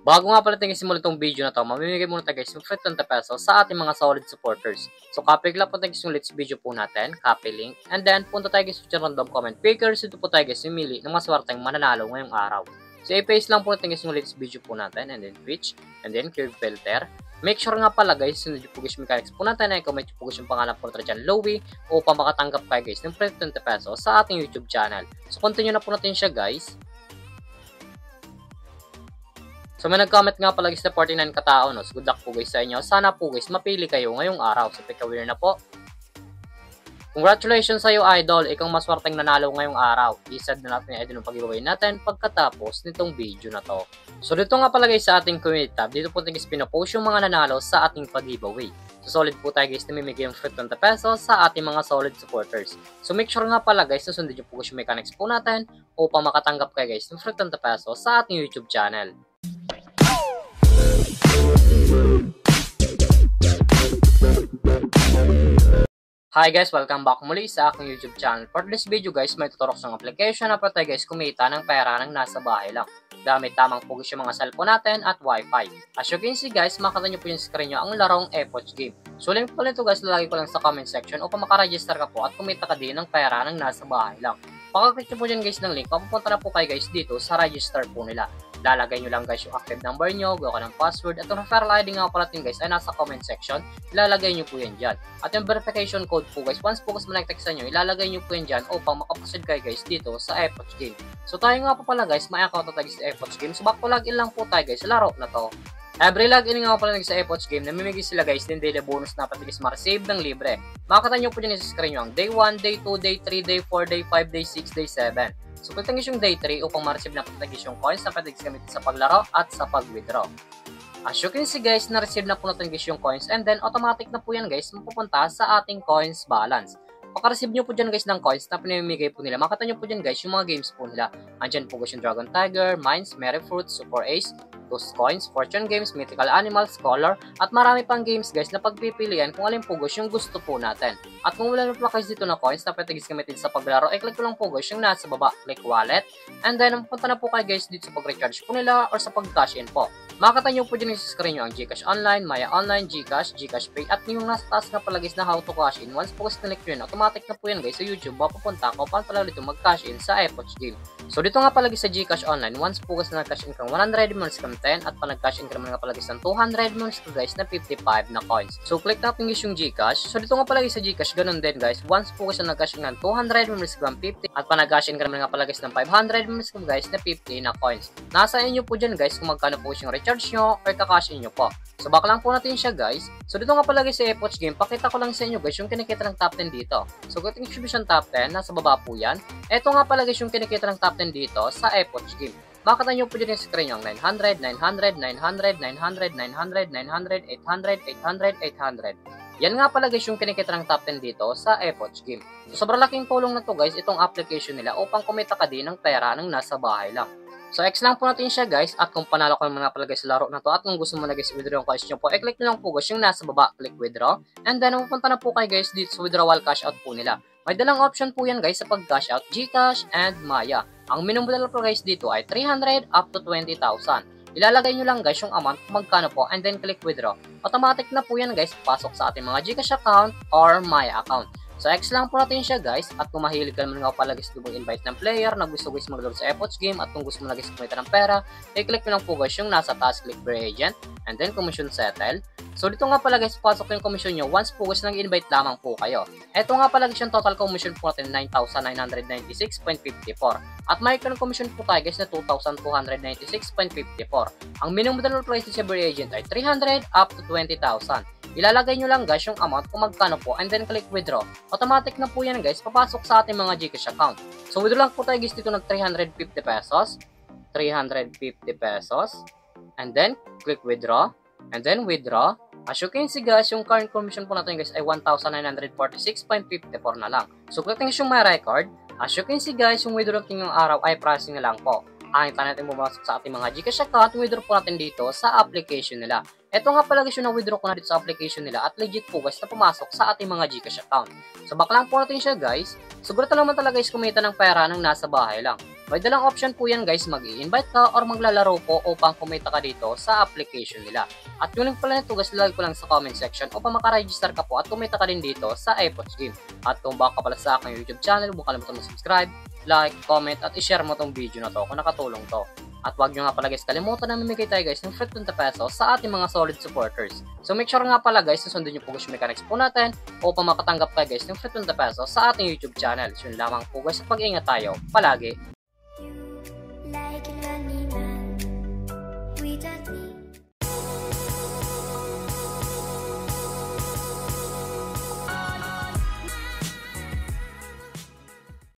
Bago nga pala tayo simulan itong video na to, mamimigay muna tayo guys ng free 20 pesos sa ating mga solid supporters. So copy lang po tayo guys yung let's video po natin, copy link, and then punta tayo guys sa random comment pickers. Ito po tayo guys yung ng mga swerteng mananalo ngayong araw. So i-paste lang po tayo guys yung let's video po natin, and then Twitch, and then curve filter. Make sure nga pala guys, sunod yung Pugish Mechanics po natin na i-comment yung Pugish yung pangalan po natin dyan, Lowy, upang makatanggap kayo guys ng free 20 pesos sa ating YouTube channel. So continue na po natin siya guys. So may nag-comment nga pala guys na 49 katao, no? So good luck po guys sa inyo. Sana po guys mapili kayo ngayong araw. So pick a winner na po. Congratulations sa iyo idol. Ikaw maswerteng nanalo ngayong araw. I-send na natin yung pag-giveaway natin pagkatapos nitong video na to. So dito nga pala guys sa ating community tab, dito po tayo guys pinapost yung mga nanalo sa ating pag-giveaway. So solid po tayo guys na mamimigay yung free 20 pesos sa ating mga solid supporters. So make sure nga pala guys na sundin yung Pugish Mechanics po natin upang makatanggap kayo guys ng free 20 pesos sa ating YouTube channel. Hi guys, welcome back muli sa aking YouTube channel. For this video guys, may tuturok sa application na pwede guys kumita ng pera ng nasa bahay lang gamit tamang Pugish yung mga cellphone natin at wifi. As you can see guys, makita nyo po yung screen nyo ang larong Epoch Game. So link po nito guys, lalagay ko lang sa comment section upang makaregister ka po at kumita ka din ng pera ng nasa bahay lang. Pakaklik nyo po dyan guys ng link, papupunta na po kayo guys dito sa register po nila. Lalagay nyo lang guys yung active number nyo, gawa ka ng password, at yung referral ID nga pala natin guys ay nasa comment section, ilalagay nyo po yan dyan. At yung verification code po guys, once po guys manag-text nyo, ilalagay nyo po yan dyan upang makaproceed kayo guys dito sa Epoch Game. So tayo nga po pala guys, may account na tayo sa Epoch Game, so back to login lang po tayo guys sa laro na to. Every login nga pala sa Epoch Game, namimigay sila guys din daily bonus na pati guys ma-receive ng libre. Makakita nyo po dyan sa screen nyo ang day 1, day 2, day 3, day 4, day 5, day 6, day 7. So, pagtangis yung day 3 upang ma-receive na pagtangis yung coins na pwede gamitin sa paglaro at sa pag-withdraw. As you can see guys, na-receive na po natin guys yung coins and then automatic na po yan guys mapupunta sa ating coins balance. Pagka-receive nyo po dyan guys ng coins na pinamimigay po nila, makita nyo po dyan guys yung mga games po nila. Andyan po guys yung Dragon Tiger, Mines, Merry Fruit, Super Ace, Ghost Coins, Fortune Games, Mythical Animals, Color, at marami pang games guys na pagpipilian kung alin po guys yung gusto po natin. At kung wala na po guys dito na coins na pwede guys gamitin sa paglaro, i-click ko lang po guys yung nasa baba, click wallet, and then punta na po kayo guys dito sa pag-recharge po nila or sa pag-cash in po. Makita nyo po dyan sa screen nyo ang GCash Online, Maya Online, GCash, GCash Pay, at yung nasa taas na pala guys na how to cash in. Once po guys click nyo, automatic na po yan guys sa YouTube, mapupunta ko paano pala dito mag-cash in sa Epoch Game. So dito nga pala guys sa GCash Online, once po guys na nag-cash in kang 100 minutes kang 10 at pa nag-cash in kang nga pala guys ng 200 minutes ka guys na 55 na coins. So click natin guys yung GCash. So dito nga pala guys sa GCash, ganun din guys. Once po guys na nag-cash in ng 200 minutes kang 50 at pa nag-cash in kang nga pala guys ng 500 minutes ka guys na 50 na coins. Nasa inyo po dyan guys kung magkano po yung recharge nyo or kakash in nyo po. So back lang po natin siya guys. So dito nga pala guys sa Epoch Game, pakita ko lang sa inyo guys yung kinikita ng top 10 dito. So kung ito yung top 10, nasa baba po yan. Ito nga pala guys yung kinikita ng top 10 dito sa Epoch Game. Makita nyo po dyan yung screen yung 900, 900, 900, 900, 900, 900, 800, 800, 800. Yan nga pala guys yung kinikita ng top 10 dito sa Epoch Game. So sobrang laking tulong na to guys itong application nila upang kumita ka din ng pera ng nasa bahay lang. So, X lang po natin siya guys, at kung panalo ko mga pala guys sa laro na to, at kung gusto mo na guys withdraw yung cash nyo po, i-click nyo lang po guys yung nasa baba, click withdraw, and then pupunta na po kayo guys dito sa withdrawal cash out po nila. May dalang option po yan guys sa pag-cash out, GCash and Maya. Ang minimum dala po guys dito ay 300 up to 20,000. Ilalagay nyo lang guys yung amount kung magkano po, and then click withdraw. Automatic na po yan guys, pasok sa ating mga GCash account or Maya account. So, X lang po natin siya guys, at kung mahilig ka naman nga pala guys lumang invite ng player na gusto guys maglaro sa Epoch Game, at kung gusto mo na guys kumita ng pera, i-click nyo lang po guys yung nasa task, click per agent, and then commission settle. So, dito nga pala guys, pasok yung commission nyo once po guys nag-invite lamang po kayo. Ito nga pala guys yung total commission po natin 9,996.54. At may commission po tayo guys na 2,296.54. Ang minimum dollar price sa per agent ay 300 up to 20,000. Ilalagay nyo lang guys yung amount kung magkano po and then click withdraw. Automatic na po yan guys, papasok sa ating mga GCash account. So withdraw lang po tayo guys dito ng 350 pesos. 350 pesos. And then click withdraw. And then withdraw. As you can see guys, yung current commission po natin guys ay 1,946.54 na lang. So click nyo yung my record. As you can see guys, yung withdraw natin yung araw ay processing na lang po. Ang natin pumasok sa ating mga GCash account, withdraw po natin dito sa application nila. Ito nga pala guys yung na-withdraw ko na dito sa application nila at legit po guys na pumasok sa ating mga GCash account. So back lang po natin siya guys. Siguro naman talaga guys kumita ng pera ng nasa bahay lang. May dalang option po yan guys, mag-i-invite ka or maglalaro po upang kumita ka dito sa application nila. At yung link pala nito guys, lagay ko lang sa comment section upang makaregister ka po at kumita ka din dito sa iPods Game. At kung baka ka pala sa aking YouTube channel, huwag kalimutan mag-subscribe, like, comment at i-share mo tong video na to kung nakatulong to. At wag nyo nga pala guys kalimutan na mamigay tayo guys ng free 20 pesos sa ating mga solid supporters. So make sure nga pala guys na sundin nyo po guys yung mechanics po natin upang makatanggap tayo guys ng free 20 pesos sa ating YouTube channel. So yun lamang po guys at pag-ingat tayo palagi. Like a lonely man without me.